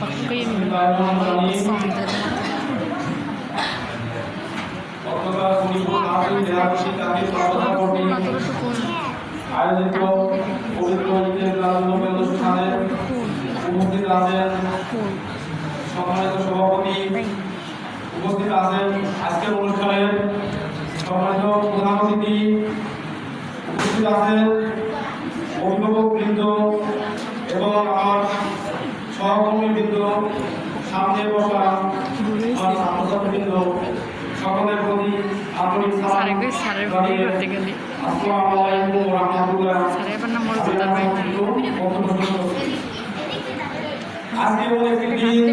pagkain somder আয়োজিত পবিত্র ঈদের মিলাদুন্নবী অনুষ্ঠানে উপস্থিত আছেন সম্মানিত সভাপতি, উপস্থিত আছেন আজকের অনুষ্ঠানের সম্মানিত প্রধান অতিথি, উপস্থিত আছেন অভিভাবক বৃন্দ এবং আমার সহকর্মী বৃন্দ, সামনে বসা আমার ছাত্রছাত্রীবৃন্দ, সকলের প্রতি আন্তরিক সালাম জানিয়ে আসসালামু আলাইকুম ওয়া রাহমাতুল্লাহ। আজকে এমন একটি দিন,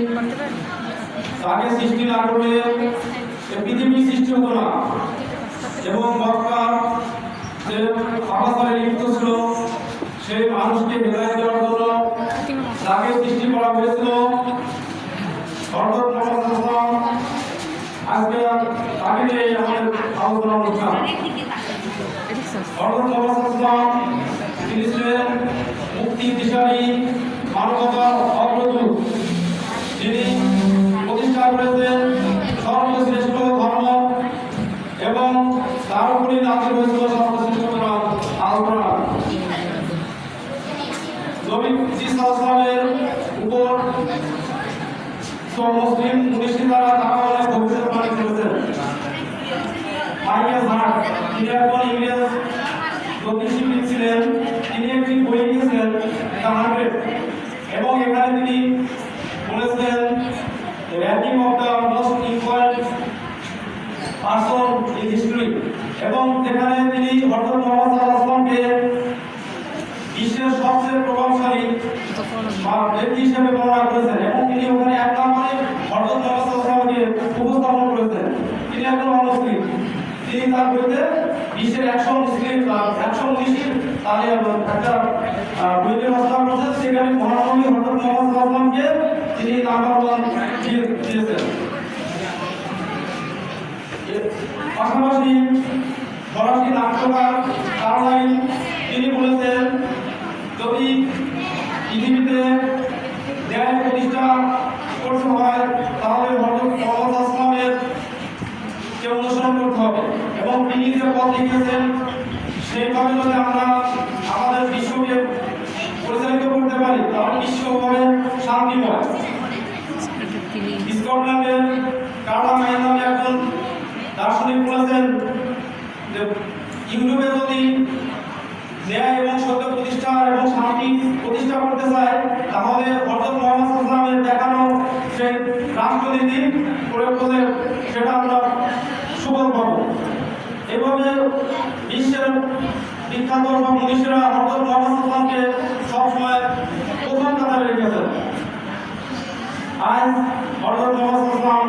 আগে সৃষ্টি না করলে পৃথিবী সৃষ্টি হতো না এবং মক্কার যে আবাসনে লিপ্ত ছিল সেই মানুষকে হেদায়েত দেওয়ার জন্য তাকে সৃষ্টি করা হয়েছিল। আজকে তাকে নিয়ে আমাদের আলোচনা অনুষ্ঠান। তিনি ছিলেন মুক্তি দিশারী, মানবতার অগ্রদূত। তিনি প্রতিষ্ঠা করেছেন সর্বশ্রেষ্ঠ ধর্ম এবং তার উপরই নাজিল হয়েছিল সর্বশ্রেষ্ঠ আলোচনা। নবী সাল্লাল্লাহু উপর মুসলিম মুনিশিদারা তারা অনেক ভবিষ্যৎবাণী করেছেন। মাইকেল হার্ট, তিনি একজন ইংরেজ জ্যোতিষবিদ ছিলেন। তিনি একটি বই লিখেছেন দ্য 100 এবং এখানে তিনি বলেছেন ranking of the most important person in history এবং সেখানে তিনি হযরত মুহাম্মদ সাল্লাল্লাহু আলাইহি ওয়াসাল্লামকে বিশ্বের সবচেয়ে প্রভাবশালী ব্যক্তি হিসেবে বর্ণনা করেছেন এবং তিনি ওখানে এক নম্বরে হযরত মুহাম্মদ সাল্লাল্লাহু আলাইহি ওয়াসাল্লামকে উপস্থাপন করেছেন। তিনি একজন মুসলিম। তিনি তার বইতে বিশ্বের 100 মুসলিম 100 মুসলিম তাহলে একটা বইতে প্রস্তাব করেছেন, সেখানে মহানবী হযরত মুহাম্মদ সাল্লাল্লাহু আলাইহি ওয়াসাল্লামকে তিনি নাম্বার 1 দিয়েছেন। পাশাপাশি ফরাসি নাট্যকার কারলাইল তিনি বলেছেন যদি পৃথিবীতে ন্যায় প্রতিষ্ঠা করতে হয় তাহলে হযরত মুহাম্মদ আসলামের কে অনুসরণ করতে হবে এবং তিনি যে পথ দেখিয়েছেন সেইভাবে যদি আমরা আমাদের বিশ্বকে পরিচালিত করতে পারি তাহলে বিশ্ব হবে শান্তিময়। স্কটল্যান্ডের কার্লাইল নামে একজন দার্শনিক বলেছেন যে ইউরোপে যদি ন্যায় এবং সত্য প্রতিষ্ঠা এবং শান্তি প্রতিষ্ঠা করতে চায় তাহলে হযরত মুহাম্মদ সাল্লাল্লাহু আলাইহি ওয়াসাল্লামের দেখানো সেই রাষ্ট্রনীতি প্রয়োগ করলে সেটা আমরা সুফল পাবো। এভাবে বিশ্বের বিখ্যাত সব মনীষীরা হযরত মুহাম্মদ সাল্লাল্লাহু আলাইহি ওয়াসাল্লামকে সবসময় প্রথম কাতারে রেখেছেন। আজ হযরত মুহাম্মদ সাল্লাল্লাহু আলাইহি ওয়াসাল্লাম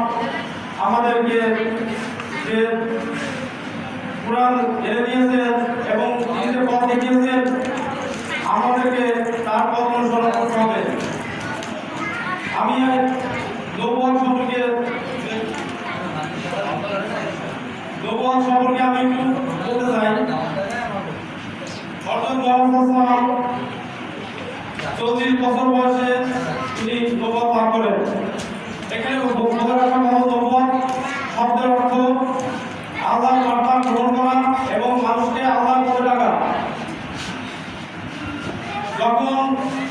আমাদেরকে যে কোরআন এনে দিয়েছেন এবং তিনি যে পথ দেখিয়েছেন আমাদেরকে তার পথ অনুসরণ করতে হবে। আমি নবুয়ত সম্পর্কে আমি একটু বলতে চাই। হযরত মুহাম্মদ সাল্লাল্লাহু আলাইহি ওয়াসাল্লাম 40 বছর বয়সে তিনি নবুয়ত লাভ করেন। এখানে বোঝা রাখা ভালো, নবুয়ত শব্দের অর্থ আল্লাহর বার্তা গ্রহণ করা এবং মানুষকে আল্লাহর পথে ডাকা। যখন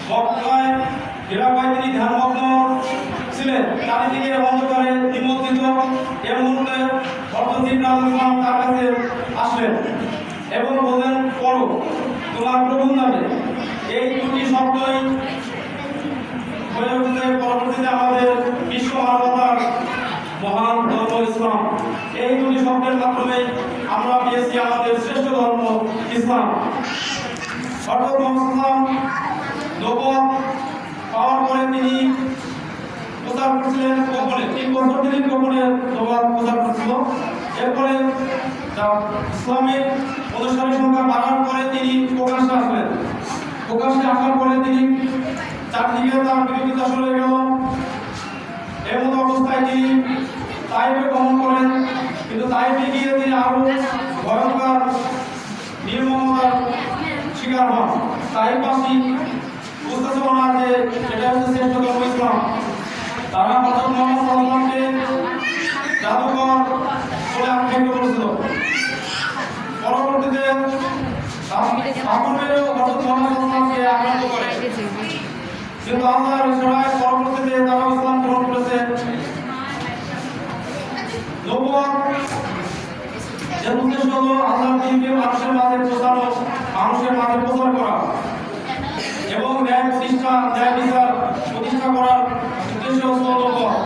মক্কায় হিরায় তিনি ধ্যানমগ্ন ছিলেন, চারিদিকে অন্ধকারে নিমজ্জিত, এর মুহূর্তে হযরত জিবরাইল আলাইহিস সালাম তার কাছে আসলেন এবং বললেন পড়ো তোমার প্রভুর নামে। এই দুটি শব্দই হয়ে উঠেছে পরবর্তীতে আমাদের বিশ্ব মানবতার মহান ধর্ম ইসলাম। এই দুটি শব্দের মাধ্যমে আমরা পেয়েছি আমাদের শ্রেষ্ঠ ধর্ম ইসলাম। হযরত মুহাম্মদ সাল্লাল্লাহু আলাইহি ওয়াসাল্লাম নবুয়ত পাওয়ার পরে তিনি প্রচার করেছিলেন গোপনে। 3 বছর তিনি গোপনে নবুয়ত প্রচার করেছিল। এরপরে ইসলামিক অনুসারী সংখ্যা বাড়ার পরে তিনি প্রকাশ্যে আসলেন। প্রকাশ্যে আসার পরে তিনি চারদিকে তার বিরোধিতা শুরু হয়ে গেল। এমন অবস্থায় তিনি তাইফে গমন করেন, কিন্তু তাইফে গিয়ে তিনি আরো ভয়ঙ্কর নির্মমতার শিকার হন। তাইফবাসী বুঝতেছিল না যে এটা হচ্ছে শ্রেষ্ঠ ধর্ম ইসলাম। তারা হযরত মুহাম্মদ সাল্লাল্লাহু আলাইহি ওয়াসাল্লামকে জাদুকর বলে আখ্যায়িত করেছিল। পরবর্তীতে কাফিররাও হযরত মুহাম্মদ সাল্লাল্লাহু আলাইহি ওয়াসাল্লামকে আক্রান্ত করে, কিন্তু আল্লাহর ইশারায় পরবর্তীতে তারা ইসলাম গ্রহণ করেছে। নবুয়ত এর উদ্দেশ্য হলো আল্লাহর দ্বীনকে মানুষের মাঝে পৌঁছানো, মানুষের মাঝে প্রচার করা এবং ন্যায় বিচার প্রতিষ্ঠা করার উদ্দেশ্য হলো নবুয়ত।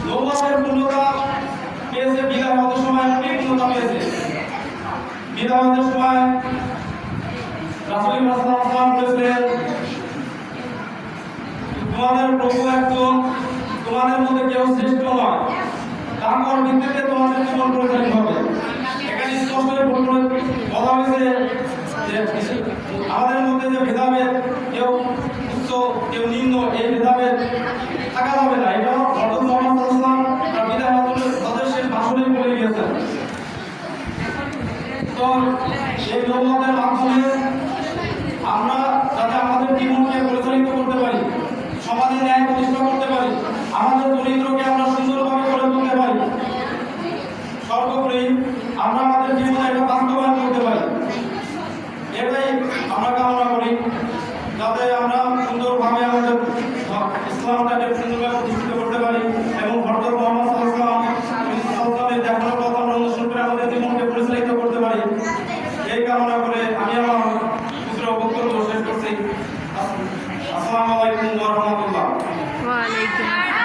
নবুয়তের পূর্ণতা পেয়েছে বিদায় হওয়ার সময়, পূর্ণতা পেয়েছে বিদায় হওয়ার সময়। রাসূল সাল্লাল্লাহু আলাইহি ওয়াসাল্লাম বলেছিলেন, তোমাদের প্রভু একজন, তোমাদের মধ্যে কেউ শ্রেষ্ঠ নয়, তারপর ভিত্তিতে তোমাদের জীবন পরিচালিত হবে। এখানে স্পষ্ট বলা হয়েছে যে আমাদের মধ্যে যে ভেদাভেদ, কেউ উচ্চ কেউ নিম্ন, এই ভেদাভেদ থাকা যাবে না। এটা হযরত মুহাম্মদ সাল্লাল্লাহু আলাইহি ওয়াসাল্লাম তার বিদায় হজরত শেষ ভাষণে বলে গিয়েছেন। তো এই নবুয়তের মাধ্যমে আমরা যাতে আমাদের জীবনকে পরিচালিত করতে পারি, সমাজে ন্যায় প্রতিষ্ঠা করতে পারি, আমাদের চরিত্রকে আমরা সুন্দরভাবে গড়ে তুলতে পারি, সর্বোপরি আমরা আমাদের জীবনে এটা বাস্তবায়ন করতে পারি, এটাই আমরা কামনা করি, যাতে আমরা সুন্দরভাবে আমাদের ইসলামটাকে